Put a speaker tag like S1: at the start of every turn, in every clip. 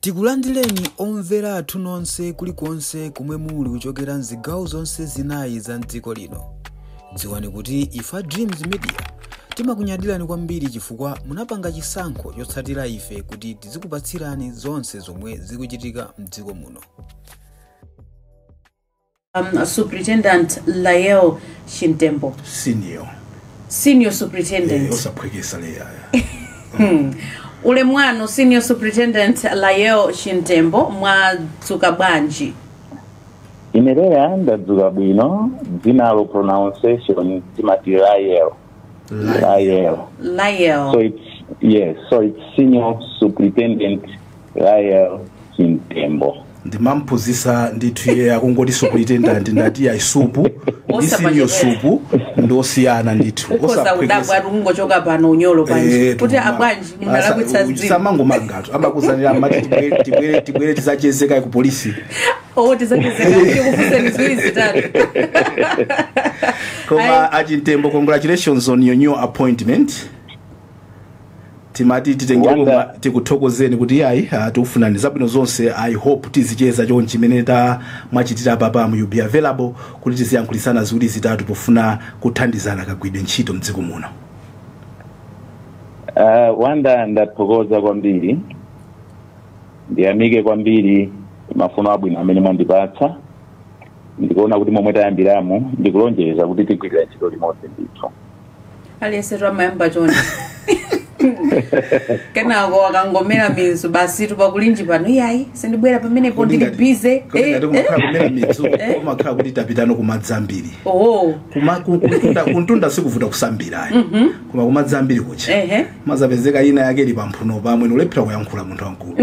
S1: Tikulandireni omvera athu nonse kulikonse kumwe muli kuchokera mzigawo zonse zinayi za mdziko lino. Dziwani kuti ifa Dreams Media timakunyadirani kwambiri chifukwa munapanga chisankho chotsatira ife kuti tizikupatsirani zonse zomwe zikuchitika mdziko muno.
S2: Superintendent Lael Shintembo. Senior Superintendent.
S1: Osaphwekesa leya.
S2: Ule mwano Senior Superintendent Lael Shintembo mwadzuka bwanji.
S3: Imerea ndadzuka bwino, dzina lo pronunciation timati Lael. So it's Senior Superintendent Lael Shintembo.
S1: Ndimampuzisa ndithu iye akungoti superintendent ndati ya isupu ndi senior supu ndosiyana ndithu
S2: osaphwekesa kungochoka pano unyolo panje kuti abwanji ndalakwitsa dzina
S1: samango magatu abakuzanira amati tibwere tizachezeka ku polisi
S2: tizachezeka kuti kufuseni ziwiri zitatu
S1: koma Shintembo, congratulations on your new appointment. Timati titengera tikuthokozeni kuti yayi atiufunani zabwino zonse. I hope tizicheza chonchi meneta mwachitira papa you be available kuti tiziyankhulisana ziwiri zitatu pofuna kuthandizana kagwidwe ntchito mdziko muno.
S3: Wanda ndathokoza kwambiri, ndiyamike kwambiri mafuno abwino amene mwandipatsa. Ndikuona kuti momwe tayambiramo ndikulonjeza kuti tigwirira ntchito limodzi ndithu.
S2: Aliyense amayamba chonchi. Kena wakangomera mizu basi tupakulinji pano yayi sindibwera pamenepo ndili busy
S1: kumera mizu omakhala kuti tapitano kumadzambiri kuntunda sikuvuta kusambira koma kumadzambiri kucha mazapezeka ina yake ili pamphuno pamwe nolephera kuyankhula munthu wankulu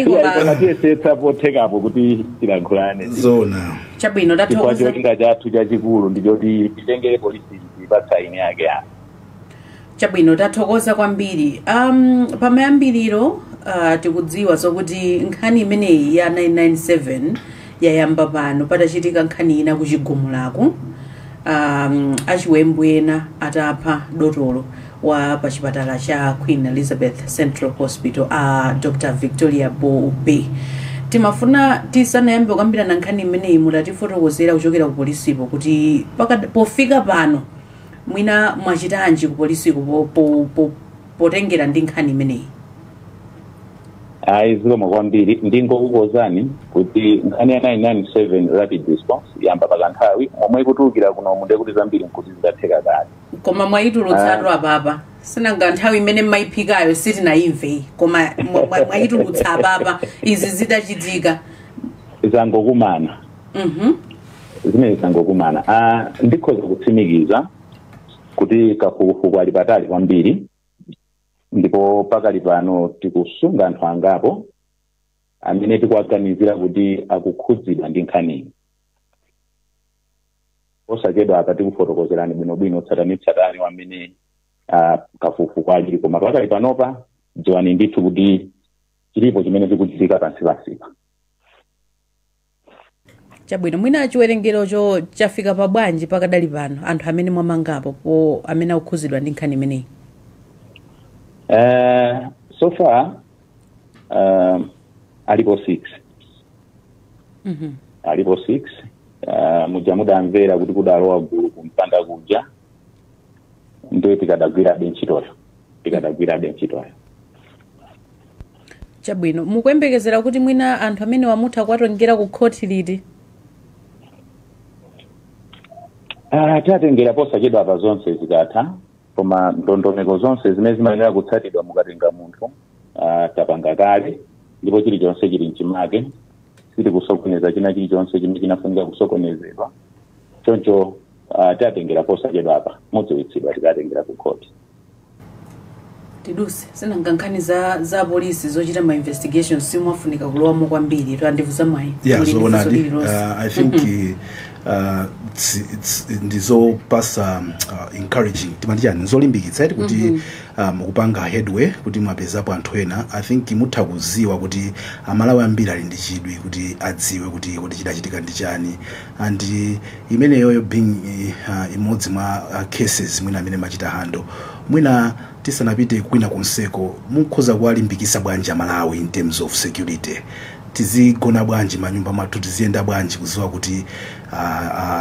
S3: koma tiyesetsa pothekapo kuti tilankhulane
S1: zona
S3: chabwino tathokoza cholinga chathu chachikulu ndichoti titengere polisi ipatsa ine yake ya
S2: chabwino tathokoza kwambiri. Pamayambiriro tikudziwa zokuti nkhani imeneyi ya 997 yayamba pano patachitika nkhani ina kuchigumulako achiwembu ena atapha dotolo wa pachipatala cha Queen Elizabeth Central Hospital Dr. Victoria Bobe. Timafuna tisanayambe kukambirana nkhani imeneyi mutatifotokozera kuchokera ku polisipo kuti pofika pano mwina mwachitanji ku polisipo potengera ndi nkhani imeneyi.
S3: Zikomo kwambiri ndingokukozani kuti nkhani ya 997 rapid response yamba pakanthawi momwe kutukira kuno munde kuti zambiri nkuti zidatheka kale
S2: koma mwayitulutsatu apapa sinanga nthawi imene mmayiphikayo sitinayimve koma mwayitulutsa apapa izi zidachitika
S3: zangokumana zimene zangokumana ndikhoza kutsimikiza kuti kafukufuku ali patali kwambiri ndipo pakali pano tikusunga anthu angapo amene tikuwaganizira kuti akukhudzidwa ndi nkhaniyi. Osachedwa apa tikufotokozerani bwinobwino tsatani wamene kafukufuku ali koma pakali panopa dziwani ndithu kuti chilipo chimene chikuchitika pansi pasipa.
S2: Chabwino mwina chiwerengerocho chafika pa bwanji pakadali pano anthu amene mwamangapo amene akukhudzidwa ndi nkhani imeneyi?
S3: So far alipo 6. Alipo 6 mujamudamvera kuti kudalowa gulu kumpanda kuja ndio tikadagwira ntchitoyo.
S2: Chabwino mukuyembekezera kuti mwina anthu amene wamutha kwatengera ku khoti liti?
S3: Tatengera posachedwa apa zonse zikatha koma ndondomeko zonse zimene zimayenera kutsatidwa mukatenga munthu tapanga kale ndipo chilichonse chili mchimake siti kusokoneza china chilichonse chimene chinafunika kusokonezedwa choncho tatengera posachedwa apa mudziwitsidwa tikatengera ku khoti.
S2: Tiduse sinanga nkhani za polisi zochita ma investigations simwafunika kulowamo kwambiri twandivuza mwayi.
S1: I think ndizo pasa encouraging timandijani nzolimbikitsa kuti mukupanga headway kuti mwapezapo anthu ena. I think mutha kuziwa kuti amalawi ambiri ali ndi chidwi kuti adziwe kuti chidachitika ndi chani and imeneyoyo being imodzi mwa cases mwina amene machita hando mwina
S4: tisanapite kwina konseko mukhoza kuwalimbikitsa bwanji Malawi in terms of security? Tizigona bwanji manyumba mathu, tiziyenda bwanji kuziwa kuti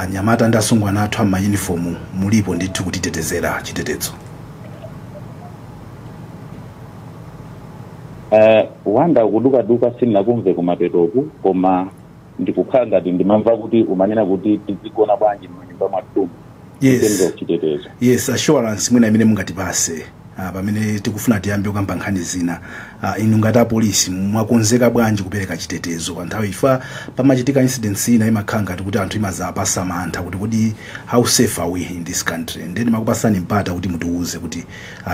S4: anyamata ndi asungwana athu ama uniform mulipo ndithu kutitetezera chitetezo?
S3: Wanda kuduka sinakumve kumapetoku koma ndikukhala ngati ndimamva kuti umanena kuti tizigona bwanji manyumba mathu.
S4: Yes, assurance mwina imene mungatipase pamene tikufuna tiyambe kukamba nkhani zina. Inu ngati apolisi mwakonzeka bwanji kupereka chitetezo pa nthawi ifa pamachitika incidents ina imakhala ngati kuti anthu imazapasa mantha kuti how safe are we in this country? Ndeni makupasani mpata kuti mutiuze kuti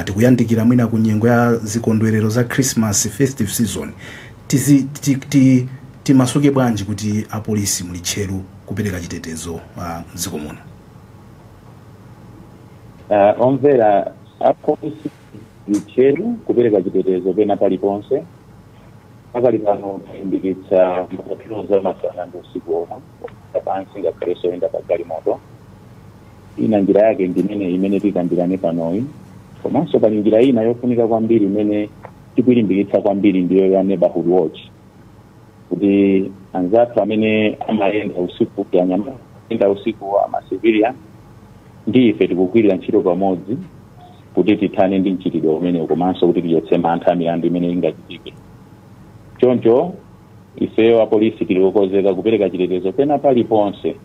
S4: tikuyandikira mwina ku nyengo ya zikondwerero za Christmas festive season, timasuke bwanji kuti apolisi muli tcheru kupereka chitetezo mdziko muno?
S3: Omvera apolisi mcheru kupereka chitetezo pena paliponse pakali pano kulimbikitsa mapatiro za masana ndi usiku omwe pansi ngakhale soyenda pa galimoto. Ina njira yake imene tikambirane panoyi, komanso pali njira ina yofunika kwambiri imene tikulimbikitsa kwambiri ndiyo ya neighborhood watch, kuti anzathu amene amayenda usiku yanyamata usiku ama civilian ndi ife tikugwirira ntchito pamodzi kuti tithane ndi mchitidwe umene komanso kuti tichotse mantha milandu imene ingachitike. Choncho ife apolisi tiliwokonzeka kupereka chitetezo pena paliponse,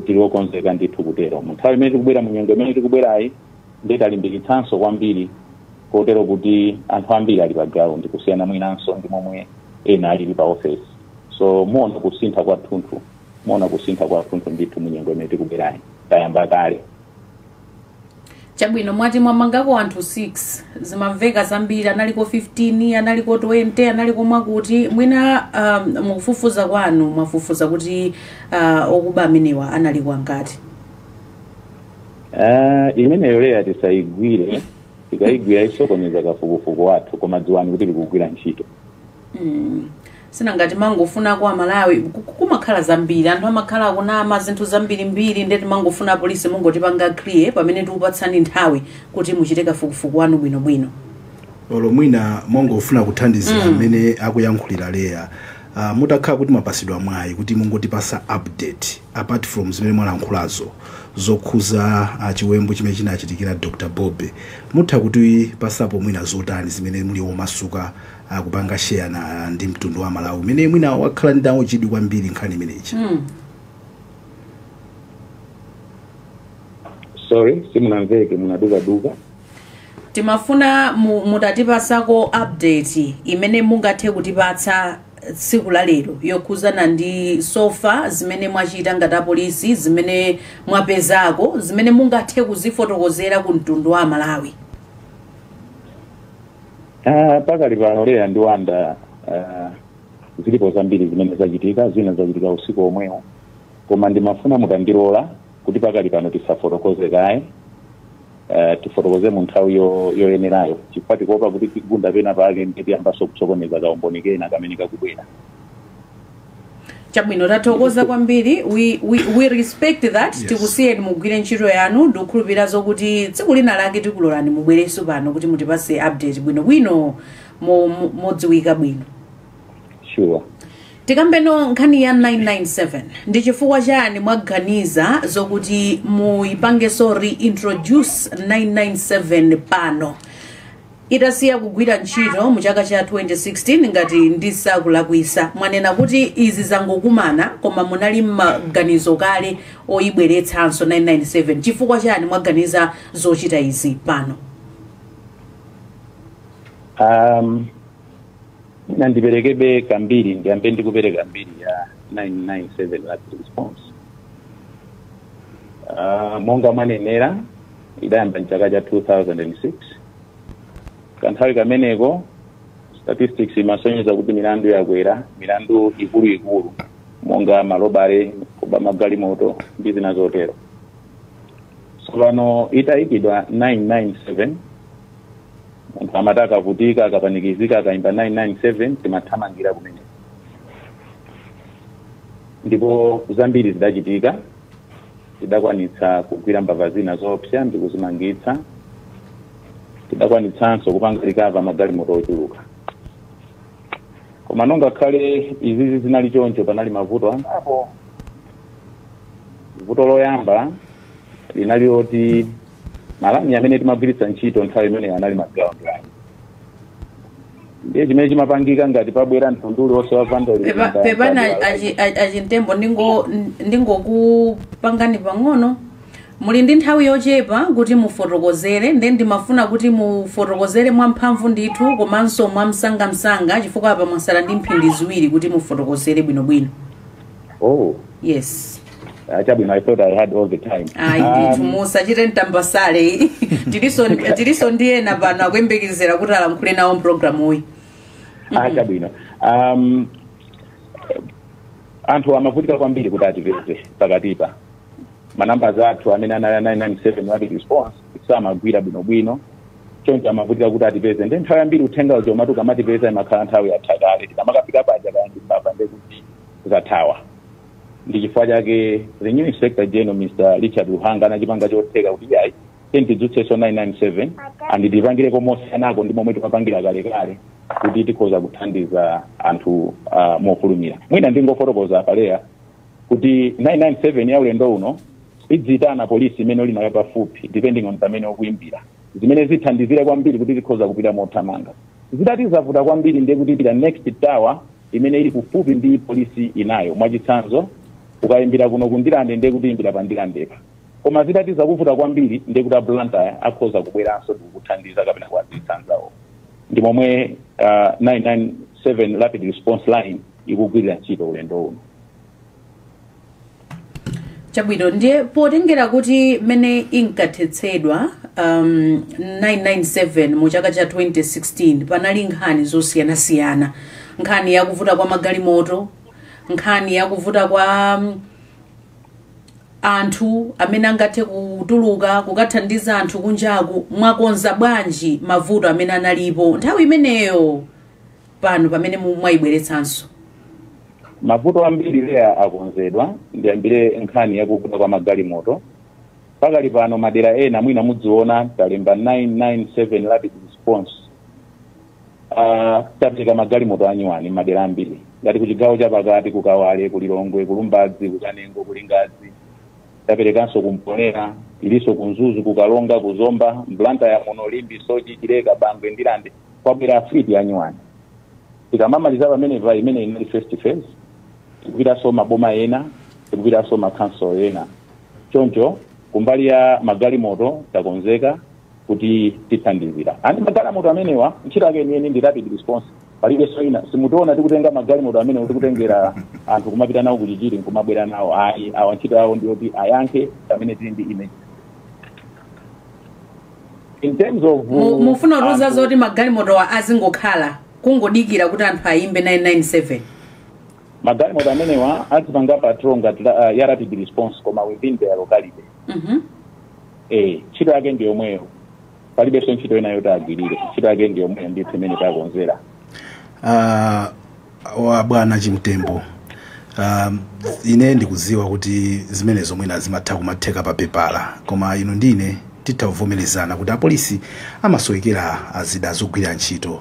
S3: tiliwokonzeka ndithu kutero. Munthawi imene tikubwera munyengo imene tikubwerayi ndetalimbikitsanso kwambiri kotero kuti anthu ambiri ali pa ground kusiyana mwinanso ndi momwe ena alili pa office. So muona kusintha kwathunthu ndithu munyengo imene tikubwerayi tayamba kale.
S2: Chabwino mwati mwamangako anthu 6 zimamveka zambiri, analiko 15, analiko 20, analiko mwakuti mwina mukufufuza kwanu mwafufuza kuti okuba amenewa analiko angati?
S3: Imeneyo leya tisayigwire, tikayigwira isokoneza kafukufuku wathu koma dziwani kuti tikugwira ntchito.
S2: Sina ngati mangofuna kwa Malawi kumakhala zambiri, anthu amakhala kunama zinthu zambiri ndeti mangofuna polisi mungotipanga clear pamene tikupatsani nthawi kuti muchite kafukufuku wanu bwinobwino.
S4: Olo mwina mongofuna kuthandizira amene akuyankhulira leya, mutakhala kuti mapasidwa mwayi kuti mungotipasa update apart from zimene mwalankhulazo zokhuza chiwembu chimene chinachitikira Dr. Bobbe, mutha kuti pasapo mwina zotani zimene muli omasuka kupanga share ndi mtundu wa Malawi umene mwina wakhala ndawo chidwi kwambiri nkhani imeneyi?
S3: Sorry, simunamveke, munaduka.
S2: Timafuna mutatipasako update imene mungathe kutipatsa tsiku la lero yokhuzana ndi sofa zimene mwachita ngati apolisi, zimene mwapezako, zimene mungathe kuzifotokozera ku mtundu wa Malawi.
S3: Pakali pano leya ndi Wanda zilipo zambiri zimene zachitika, zina zachitika usiku omwewo, koma ndimafuna mutandilola kuti pakali pano tisafotokoze kaye, tifotokoze mu nthawi yoyenerayo chifukwa tikuopa kuti tigunda pena pake ndiyambaso kutsokoneza kaumboni ena kamene kakubwera.
S2: Chabwino tathokoza kwambiri, we respect that. Yes. Tikusiyeni mugwire ntchito yanu, ndikukhulupirira zokuti tsiku lina lake tikulolani mubwerenso pano kuti mutipase update bwino modziwika bwino.
S3: Sure.
S2: Tikambeno nkhani ya 997 ndi chifukwa chani mwaganiza zokuti muipangeso reintroduce 997 pano? Itasiya kugwira ntchito mu chaka cha 2016 ngati ndisakulakwisa, mwanena kuti izi zangokumana koma munali maganizo kale oyibweretsanso 997. Chifukwa chani mwaganiza zochita izi pano?
S3: Nandiperekebe kambiri, ndiyambe ndikupereka mbiri ya 997 rapid response. Monga mwanenera idayamba mchaka cha 2006. Kanthawi kameneko statistics imasonyeza kuti milandu yakwera, milandu ikulu monga malobare, kuba magalimoto ndi zina zotero. So pano itayikidwa 997, munthu amataka kuvutika akapanikizika akaimba 997 timathamangira kumene. Ndipo zambiri zidachitika, zidakwanitsa kugwira mbava zina zoopsa ndi kuzimangitsa. tidakwanitsanso kupanga recover magalimoto ochuluka. Koma nonga khale izizi zinali choncho panali mavuto angapo. Vuto loyamba linali oti malani amene timagwiritsa ntchito nthawi imene anali magawo ngani. Ndiye chimene chimapangika ngati pabwera mtunduli wonse wa vandali.
S2: Pepana achintembo ndingokupangani pang'ono. Muli ndi nthawi yochepa kuti mufotokozere, ndi ndimafuna kuti mufotokozere mwamphamvu ndithu komanso mwamsangamsanga chifukwa apa mwasala ndi mphindi ziwiri kuti mufotokozere bwinobwino.
S3: Oh.
S2: Yes.
S3: Achabwino, I thought I had all the time.
S2: Ndithu musachite mtambasale. Tiliso ndiye na pano akuyembekezera kuti alankhule nawo program uyi.
S3: Achabwino. Anthu amavutika kwambiri kuti atipeze pakatipa. Manamba zathu amene anali 997 rapid response samagwira bwinobwino. Choncho amavutika kuti atipeze. Ndi nthawi yambiri uthenga uja umatuka amatipeza imakhala nthawi yathakale. Tikamakafika paja kandi mbava ndekuti zathawa. Ndi chifukwa chake the new inspector general Mr. Richard Ruhanga anachipanga chotheka kuti yayi tidzutseso 997 anditipangire komosiyanako ndi momwe timapangira kalekale kuti tikhoza kuthandiza anthu mofulumira. Mwina ndingofotokoza paleya kuti 997 ya ulendo uno idzitana polisi imene uli nayo pafupi depending on pamene okuimbira. Zimene zithandizire kwambiri kuti tikhoza kupita mothamanga. Zidati zavuta kwambiri ndiye kuti pita next tower imene ili kufupi ndi polisi inayo. Mwachitsanzo ukaimbira kuno kundilande ndiye kuti imbira pandilandepa. Koma zidati zakuvuta kwambiri ndiye kuti Blantyre akhoza kubweranso kukuthandiza kapena kuwadzitsanzawo. Ndi momwe 997 rapid response line ikugwirira ntchito ulendo uno.
S2: Chabwino ndiye potengera kuti mene inkathetsedwa 997 mu chaka cha 2016 panali nkhani zosiyanasiyana. Nkhani yakuvuta kwa magalimoto, nkhani yakuvuta kwa anthu amene angathe kutuluka kukathandiza anthu kunjaku. Mwakonza bwanji mavuto amene analipo nthawi imeneyo pano pamene mwayibweretsanso?
S3: Mavuto ambiri leya akonzedwa. Ndiyambire nkhani yakuvuta kwa magalimoto. Pakali pano madera ena mwina mudziona talemba 997 rapid response. Tapeka magalimoto anyuwani madera ambiri. Ngati kuchigawo chapakati kukawale, kulilongwe, kulumbadzi, kuchanengo, kulingazi. Taperekanso kumponera, iliso kunzuzu, kukalonga, kuzomba, Blantyre muno, Limbi, Sochi, Chileka, Bangwe, Ndilande, kwabwera fleet anyuwani. Tikamamaliza pamene vai imene inali first phase, tikupitaso maboma ena, tikupitaso makanso ena. Choncho kumbali ya magalimoto takonzeka kuti tithandizira. Ani magalimoto amenewa ntchito yake yeniyeni ndi rapid response. Palibe soina simutoona tikutenga magalimoto amene tikutengera anthu kumapita nawo kuchichiri nkumabwera nawo. Ayi awa ntchito yawo ndiyoti ayankhe pamene tili ndi image. In terms of
S2: mufuna kuuza zoti magalimoto azingokhala kungodikira kuti anthu ayimbe 997.
S3: Magalimoto amenewa azipanga patrol ngati ya rapid response koma within their locality. Ntchito yake ndi yomweyo. Palibe so ntchito ena yoti agwirire. Ntchito yake ndi yomweyo ndi imene takonzera.
S4: Wa bwana Chimtembo, ine ndikuziwa kuti zimenezo mwina zimatha kumatheka pa pepala, koma ino ndine titavomerezana kuti apolisi amasoyekera azida azogwira ntchito.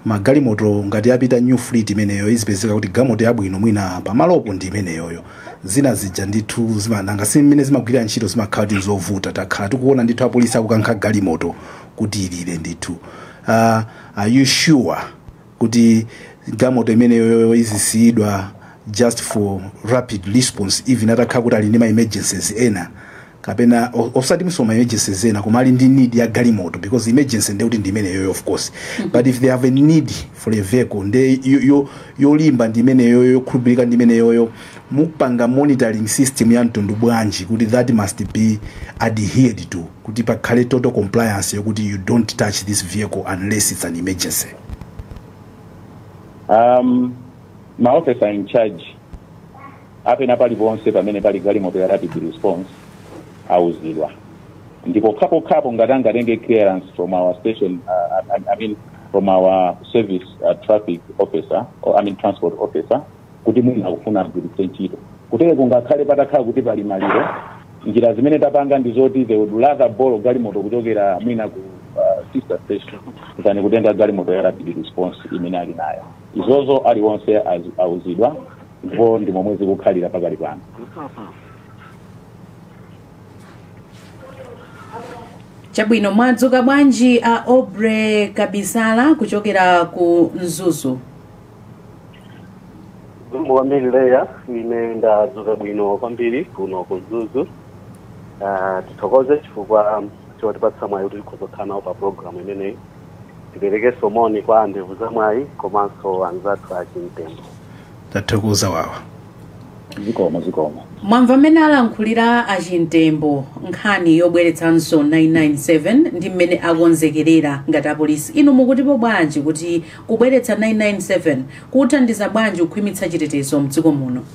S4: Magalimoto ngati apita new fleet imeneyo izipezeka kuti galimoto yabwino mwina pamalopo ndi imeneyoyo. Zina zija ndithu zimananga simene zimagwira ntchito zimakhala kuti zovuta. Takhala tikuona ndithu apolisi akukankha galimoto kuti ilire ndithu. Are you sure kuti galimoto imeneyo izisiyidwa just for rapid response even atakhala kuti ali ndi ma emergencies ena kapena osati misoma emergencies ena koma ali ndi need ya galimoto because emergency ndi kuti ndi imeneyo of course but if they have a need for a vehicle nde yolimba ndi imeneyo yokhulupirika ndi imeneyo mupanga monitoring system ya mtundu bwanji kuti that must be adhered to kuti pakhale total compliance yokuti you don't touch this vehicle unless it's an emergency.
S3: My officer in charge apena pali ponse pamene pali galimoto ya rapid response auzidwa. Ndipo kapo ngatenge clearance from our station, from our service traffic officer, or transport officer, kuti mwina kufuna kugwiritsa ntchito. Kutenge kungakhale patakhala kuti pali maliro, njira zimene tapanga ndizoti they would rather borrow galimoto kuchokera mwina ku sister station kani kutenga galimoto ya rapid response imene ali nayo. Izozo aliwonse auzidwa ndipo ndi momwe zikukhalira pakali pano.
S2: Chabwino, mwadzuka bwanji a Aubrey Kabisala kuchokera ku Mzuzu?
S5: Mwambili leya ine ndadzuka bwino kwambiri kuno ku Mzuzu. Tithokoze chifukwa chotipatsa mwayi kuti tikhozokhana pa program imeneyi. Tipereke somoni kwa ndevu za mwayi komanso anzathu achimtembo.
S4: Tathokoza wawa.
S3: Zikoma.
S2: Mwamva mmene alankhulira achimtembo nkhani yobweretsanso 997 ndi mmene akonzekerera ngati apolisi. Inu mukutipo bwanji kuti kubweretsa 997 kuthandiza bwanji kukhwimitsa chitetezo mdziko muno?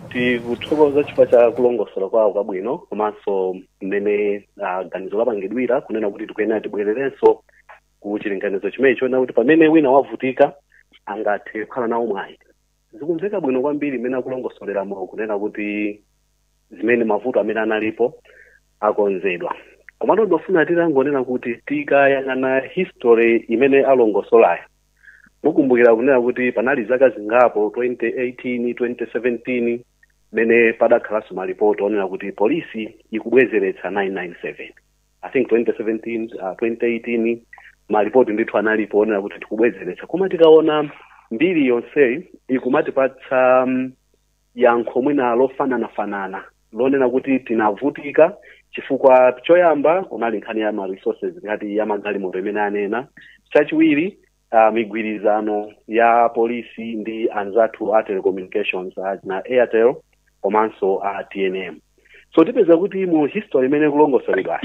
S5: Tikuthokoza chifukwa cha kulongosola kwawo kwabwino komanso mmene ganizo lapangidwira kunena kuti tikuyenera tibwererenso ku chilinganizo chimenechi chona kuti pamene wina wavutika angathe kukhala nawo mwayi. Zikumveka bwino kwambiri mmene akulongosoleramo kunena kuti zimene mavuto amene analipo akonzedwa. Komatu ndofuna titangonena kuti tikayang'ana history imene alongosolayo, mukumbukira kunena kuti panali zaka zingapo 2018 2017 mene padakhalanso malipoti onena kuti polisi ikubwezeretsa 997. I think 2017 2018 malipoti ndithu analipo onena kuti tikubwezeretsa. Koma tikaona mbiri yonseyi ikumatipatsa yankho mwina lofanana lonena kuti tinavutika chifukwa choyamba kunali nkhani ya ma resources ngati ya magalimoto imene anena. Chachiwiri migwirizano ya polisi ndi anzathu a telecommunications na Airtel komanso a TNM. So tipeza kuti mu history imene kulongosoledwa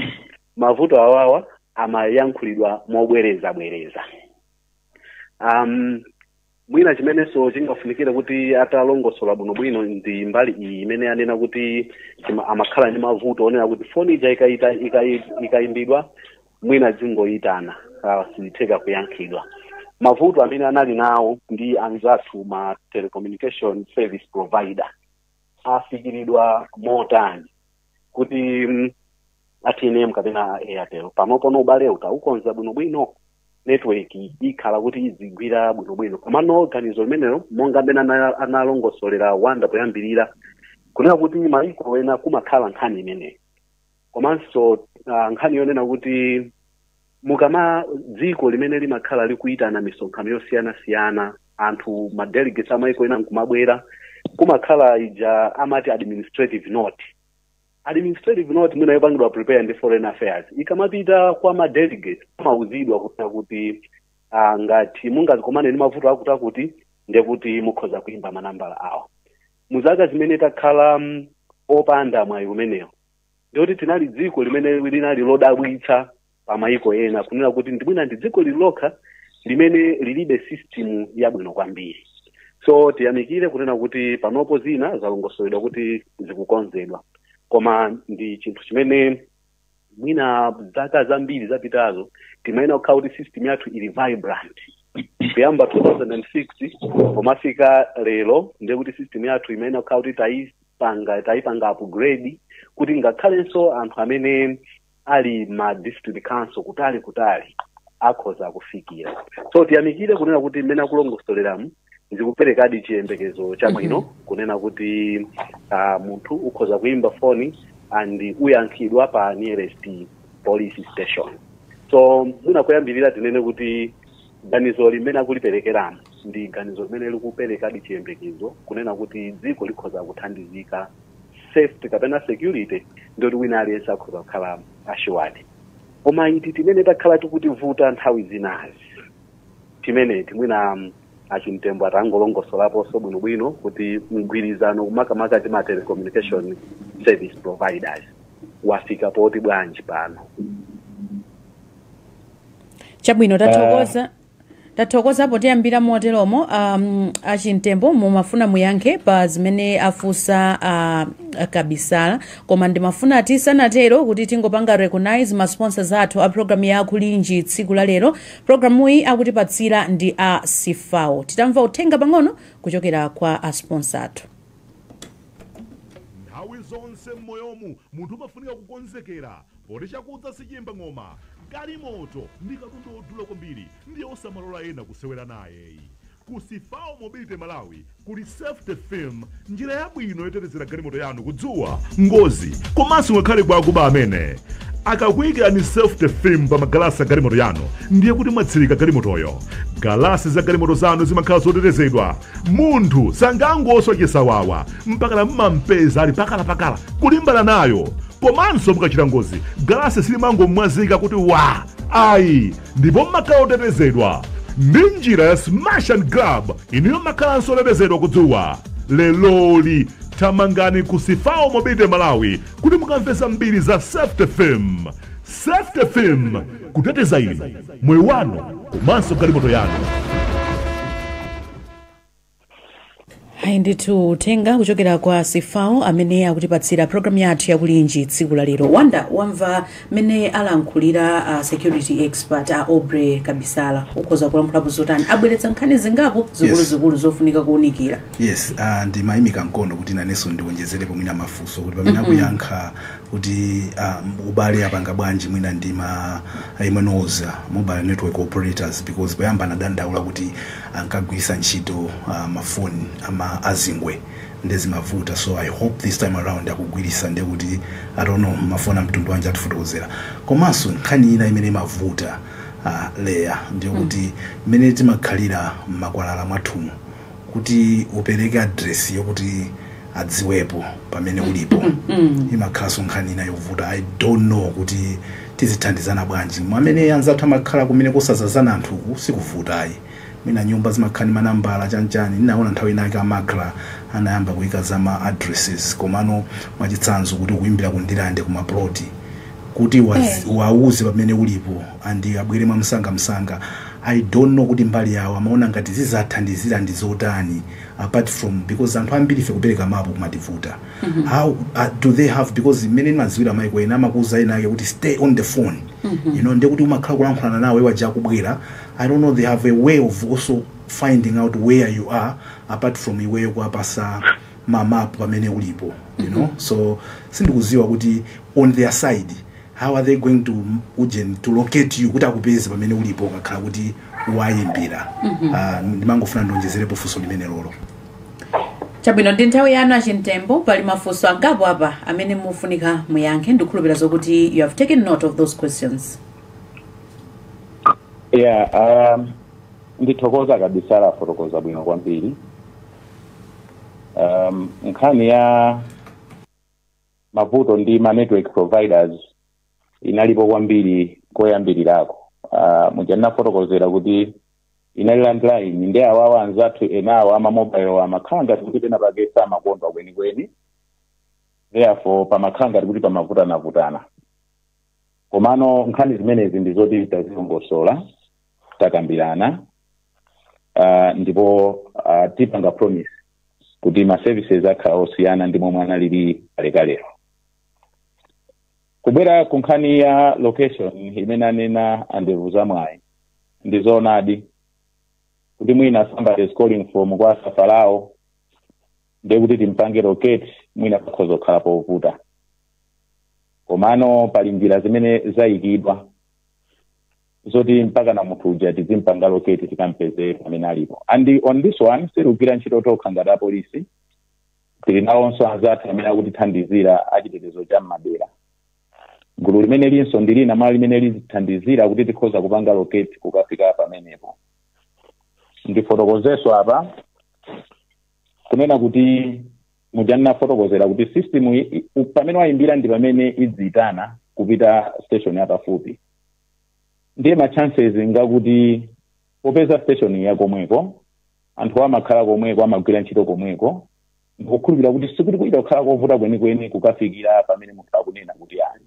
S5: mavuto awawa amayankhulidwa mobwereza. Mwina chimeneso chingafunikira kuti atalongosola bwinobwino ndi mbali iyi imene anena kuti amakhala ndi mavuto onena kuti foni ija ikayimbidwa mwina zingoyitana silitheka kuyankhidwa. Mavuto amene anali nawo ndi anzathu ma telecommunication service provider afikiridwa motani kuti TNM kapena Airtel panopo no ubale utaukonza bwinobwino network ikhala kuti izigwira bwinobwino. Komano ganizo limenelo monga mmene analongosolera wanda poyambirira kunena kuti maiko ena kumakhala nkhani imeneyi. Komanso nkhani yonena kuti mukama dziko limene limakhala likuitana misonkhano yosiyana anthu ma delegates amaiko ena nkumabwera kumakhala ija amati administrative note. Administrative note mwina yopangidwa prepare ndi foreign affairs ikamapita kwa ma delegates amauzidwa kuti ngati mungazikomane ndi mavuto akuti ndekuti mukhoza kuimba manambala awo. Muzaka zimene takhala opanda mwayi umenewo ndikuti tinali dziko limene linali lodabwitsa pamayiko ena kunena kuti ndimwina ndi dziko lilokha limene lilibe system yabwino kwambiri. So tiyamikire kunena kuti panopo zina zalongosoledwa kuti zikukonzedwa. Koma ndi chinthu chimene mwina zaka zambiri zapitazo timayenera kukhala kuti system yathu ili vibrant. Kuyamba 2006 komafika lero ndekuti system yathu imayenera kukhala kuti tayipanga upgrade kuti ngakhalenso anthu amene ali ma district council kutali akhoza kufikira. So tiyamikire kunena kuti mmene akulongosoleramu zikuperekadi chiyembekezo chabwino kunena kuti munthu ukhoza kuimba foni and uyankhidwa pa nearest police station. So muna kuyambirira tinene kuti ganizo limene akuliperekeramu ndi ganizo limene likuperekadi chiyembekezo kunena kuti dziko likhoza kuthandizika safety kapena security ndoti wina aliyense akhoza kukhala assured. Koma iti timene takhala tikuti vuta nthawi zinazi timeneti mwina achimtembo atangolongosolapo bwinobwino kuti mgwirizano kumakamaka ti ma telecommunication service providers wafika poti bwanji pano.
S2: Chabwino tathokoza potiyambira moteromo achimtembo mumafuna muyankhe pa zimene afunsa Kabisala koma ndimafuna tisanatero kuti tingopanga recognize ma sponsors athu a program ya Kulinji tsiku la lero. Programu iyi akutipatsira ndi a Sifao. Titamva uthenga pang'ono kuchokera kwa a sponsor athu.
S6: Nthawi zonse mmoyomu munthu umafunika kukonzekera poti chakudza sichimba ng'oma galimoto ndi katundu odula kwambiri ndiye osamalola ena kusewera naye. Ku Sifao Mobility Malawi kuli safety film, njira yabwino yotetezera galimoto yanu kudzuwa, ngozi komanso ngakhale kwa akuba amene akakuyikira ni safety film pa magalasi a galimoto yanu ndiye kuti mwatsirika galimotoyo. Galasi za galimoto zanu zimakhala zotetezedwa, munthu sangangoswa wawa mpaka mmampeza ali pakala kulimbana nayo. Komanso mukachita ngozi galasi silimangomwazika kuti wa ayi, ndipo mmakhala otetezedwa ndi njira ya smash and grab iniyo makhalanso otetezedwa kudzuwa. Leloli tamangani ku Sifao Mobility Malawi kuti mukamvesa mbiri za safety film. Safety film, kuteteza inu, moyo wanu komanso galimoto yanu.
S2: Hayi ndithu tenga kuchokera kwa Sifao amene akutipatsira programu yathu yakulinji tsiku la lero. Wanda wamva mene alankhulira security expert Aubrey Kabisala ukhoza kulankhulapo zotani abweretsa nkhani zingapo zikulu zofunika kuunikira.
S4: Yes, ndi mayimika nkono kuti naneso ndiwonjezerepo mwina mafunso kuti pamene akuyankha kuti ubale apanga bwanji mwina ndima imenoza mobile network operators, because bayamba nadandaula kuti ankagwisa ntchito mafoni ama azingwe ndezi mavuta. So I hope this time around akugwirisa nde kuti I don't know mafona mtundu wanje atifotokozera. Komanso nkhani ina imene mavuta leya ndiyo kuti imene timakhalira makwalala mwathumu kuti upereke address yokuti adziwepo pamene ulipo. Imakhalanso nkhani ina yovuta. I don't know kuti tizithandizana bwanji mwamene anzathu amakhala kumene kusazazana anthu sikuvutayi. Mina nyumba zimakhani manambala chanchani ninaona nthawi inake amakla anayamba kuyika zama addresses komano mwachitsanzo kuti kuimbira kundilande kuma ploti kuti wauze pamene ulipo andi abwere msanga. I don't know kuti mbali yawo amaona ngati zizathandizira ndizotani apart from because anthu ambiri fe kupereka mapo kumativuta. How do they have, because many maziwira maiko ena makuza ena kuti stay on the phone. You know, ndekuti umakhala kulankhulana nawe waja kubwera. I don't know, they have a way of also finding out where you are apart from iwe kwapasa map pamene ulipo, you know. So sindikuziwa kuti on their side how are they going to locate you kuti akupeze pamene ulipo kakhala kuti wayimbira. Ndimangofuna ndonjezerepo funso limene lolo.
S2: Chabwino ndi nthawi yanu achintembo pali mafunso angapo apa amene mufunika muyankhe ndikhulupirira zokuti you have taken note of those questions.
S3: Yeah, ndithokoza Kabisala fotokoza bwino kwambiri. Nkhani ya mavuto ndi ma network providers inalipo kwambiri koyambirirako. Mujanna fotokozera kuti inali landline ndi awawa anzathu enawo ama mobile amakhanga kuti pena pagesa makondwa kweni. Therefore pamakhanga kuti pamavutana. Komano nkhani zimenezi ndizoti tazilongosola takambirana ndipo tipanga promise kuti ma services akhala osiyana ndi momwe analili kalekale. Kubwera ku nkhani ya location imene anena andevuza mwayi ndizoonadi kuti mwina somebody is calling from kwa Safalao ndi kuti timpange locate mwina pakhoza kukhala povuta. Komano pali njira zimene zayikidwa zoti mpaka na munthu uja tizimpanga locate tikampeze pamene alipo. And on this one sirugwira ntchito tokha ngati apolisi, tili nawonso anzathu amene akutithandizira achitetezo cha m'madera. Gulu limene linso ndilina mali limene litithandizira kuti tikhoza kupanga locate kukafika pamenepo. Ndifotokozeso apa kunena kuti mujanna fotokozera kuti system pamene wayimbira ndi pamene idzitana kupita station yapafupi. Ndiye ma chances ngakuti popeza station yakomweko anthu amakhala komweko amagwira ntchito komweko ndikukhulupirira kuti sikuti kuita kukhala kovuta kweni kukafikira pamene munthu akunena kuti ali.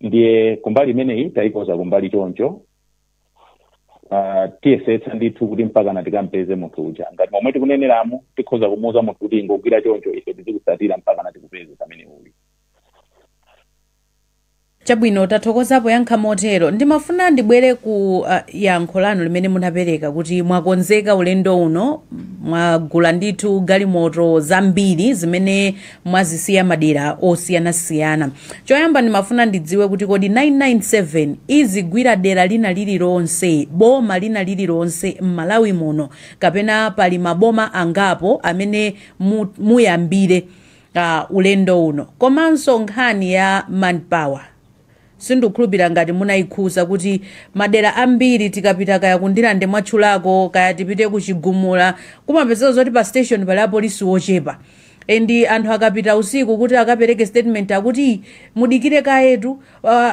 S3: Ndiye kumbali imeneyi tayikoza kumbali choncho. Tiyesetsa ndithu kuti mpaka na tikampeze munthu uja. Ngati momwe tikuneneramu tikhoza kumuuza munthu kuti ingogwira choncho ife tizikusatira mpaka na tikupeze pamene uli.
S2: Chabwino tathokozapo yankha motero. Ndimafuna ndibwere ku yankho lanu limene munapereka kuti mwakonzeka ulendo uno, mwagula ndithu galimoto zambiri zimene mwazisiya madera osiyanasiyana. Choyamba ndimafuna ndidziwe kuti kodi 997 izigwira dera lina lililonse, boma lina lililonse m'Malawi muno, kapena pali maboma angapo amene muyambire ulendo uno. Komanso nkhani ya manpower, sindikhulupirira ngati munayikhuza kuti madera ambiri tikapita kaya kundilande mwatchulako kaya tipite kuchigumula kumapezeka zoti pa station pali apolisi wochepa, endi anthu akapita usiku kuti akapereke statement akuti mudikire kayetu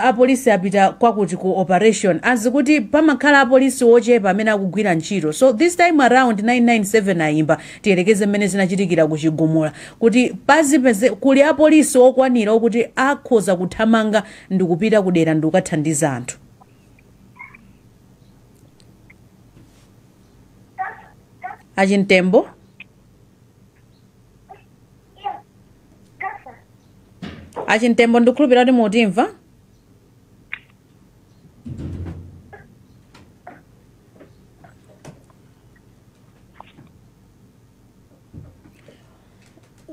S2: apolisi apita kwakuti ku operation, azikuti pamakhala apolisi wochepa amene akugwira ntchito. So this time around 997 ayimba tiyerekeze mmene zinachitikira kuchigumula kuti pazipeze kuli apolisi okwanira okuti akhoza kuthamanga ndi kupita kudera ndi kukathandiza anthu. Achintembo Achintembo ndikhulupirira kuti mutimva.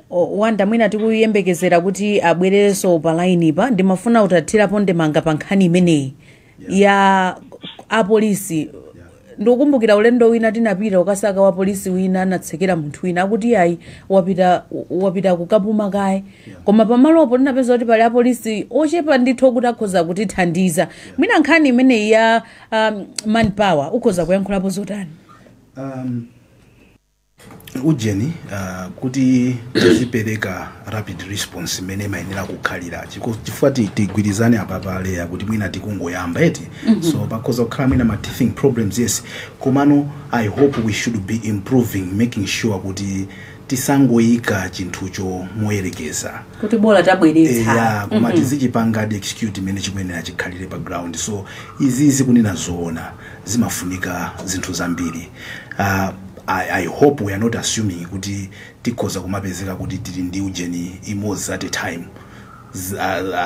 S2: Wanda mwina tikuyembekezera kuti abwererenso pa line pa, ndimafuna utathirapo ndemanga pa nkhani imeneyi ya apolisi. Ndikukumbukira ulendo wina tinapita ukasaka wa polisi wina anatsekera munthu wina akuti ayi wapita kukapuma kaye, koma pamalopo tinapeza kuti pali apolisi ochepa ndithu kuti akhoza kutithandiza. Mwina nkhani imeneyi ya manpower ukhoza kuyankhulapo zotani?
S4: Ujeni kuti tizipereka rapid response imene mayenera kukhalira chifukwa tigwirizane apa pale kuti mwina tikungoyamba eti so pakhoza kukhala mwina ma teething problems, yes, komano I hope we should be improving, making sure kuti tisangoyika chinthucho moyerekeza
S2: kuti bola tabweretsa
S4: koma tizichipanga execute imene chikuyenera chikhalire pa ground. So izizi kunena zoona zimafunika zinthu zambiri. I hope we are not assuming kuti tikhoza kumapezeka kuti tili ndi ujeni imodzi at a time.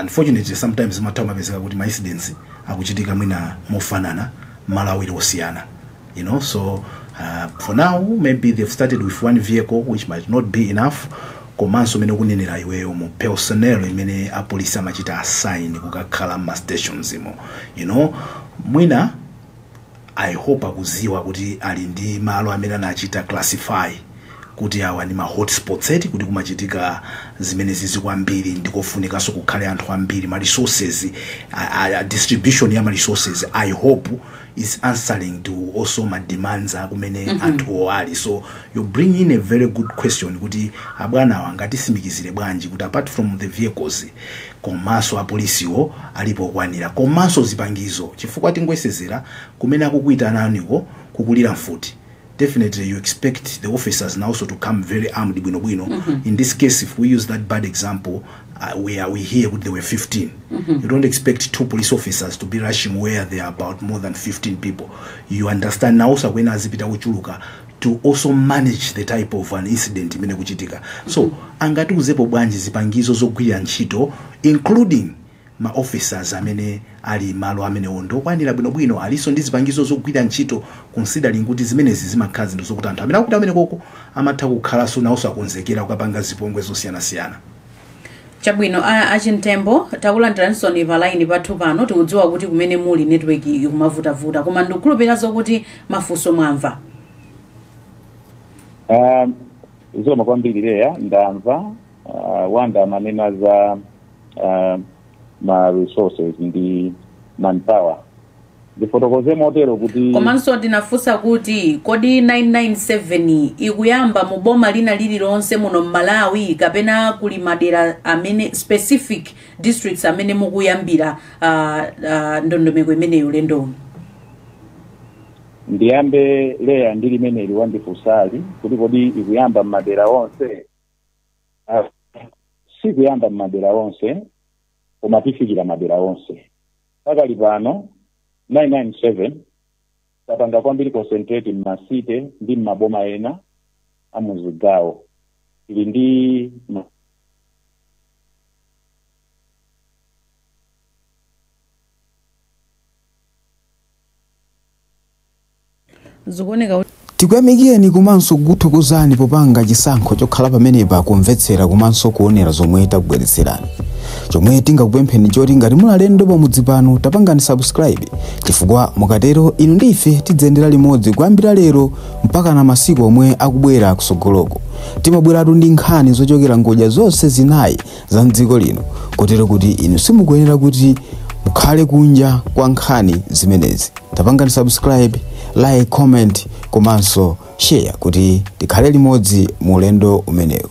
S4: Unfortunately sometimes mathawu mapezeka kuti ma incidents akuchitika mwina mofanana malawiro osiyana, you know. So for now maybe they've started with one vehicle which might not be enough. Komanso mene kunenera iweyo mu personnel imene apolisi amachita assign kukakhala ma stations imo, you know. Mwina I hope akuziwa kuti ali ndi malo amene anachita classify kuti awa ni ma hotspots eti kuti kumachitika zimene zizi kwambiri ndikofunika so kukhale anthu ambiri, ma resources distribution ya ma resources I hope is answering to also my demands akumene anthu ali. So you bring in a very good question kuti abwana wangatisimikize bwanji kuti apart from the vehicles komanso apolisiwo alipo kwanira komanso zipangizo chifukwa tingoyesezera kumene akukuita naniko kukulira mfuti. Definitely you expect the officers now also to come very armed bwino. In this case, if we use that bad example, we hear there were 15. You don't expect 2 police officers to be rushing where there are about more than 15 people. You understand now also when azipita uchuluka to also manage the type of an incident imene kuchitika. So angatiuzepo bwanji zipangizo zogwira ntchito including ma officers amene ali malo amene ondo kwanira bwino aliso ndi zipangizo zogwira ntchito considering kuti zimenezi zimakhala zinthu zokuti anthu amene akuti amene koko amatha kukhala so nawso akonzekera kukapanga zipongwe zosiyana-siyana.
S2: Chabwino Achintembo takulandiranso pa line pathu pano tikudziwa kuti kumene muli network ikumavutavuta koma ndikukhulupirira kuti mafunso mwamva.
S3: Izo makwambiri leya ndamva Wanda manena za ma resources ndi manpower. Ndifotokoze motero kuti
S2: komanso ndinafunsa kuti kodi 997 ikuyamba mu boma lina lililonse muno Malawi kapena kuli madera amene specific districts amene mukuyambira ndondomeko imene ulendo?
S3: Ndiyambe leya ndili meneli wandifusali kuti kodi ikuyamba madera onse. Si kuyamba madera onse koma tifikira madera onse. Pakali pano 997 tapanga kwambiri concentrate m'masite ndi m'maboma ena amuzigawo ili ndi
S2: zikuoneka
S1: tikuyamikeni komanso kukuthokozani popanga chisankho chokhala pamenepa kumvetsera komanso kuonera zomwe takubweretserani. Chomwe tingakupempheni choti ngati muli alendo pamudzi pano tapangani subscribe, chifukwa mukatero inu ndife tidzendera limodzi kuyambira lero mpaka na masiku omwe akubwera kusogoloko. Timabweratu ndi nkhani zochokera ngodya zonse zinayi za mdziko lino, kotero kuti inu simukuyenera kuti mukhale kunja kwa nkhani zimenezi. Tapangani subscribe, like, comment komanso share kuti tikhale limodzi mu ulendo umenewu.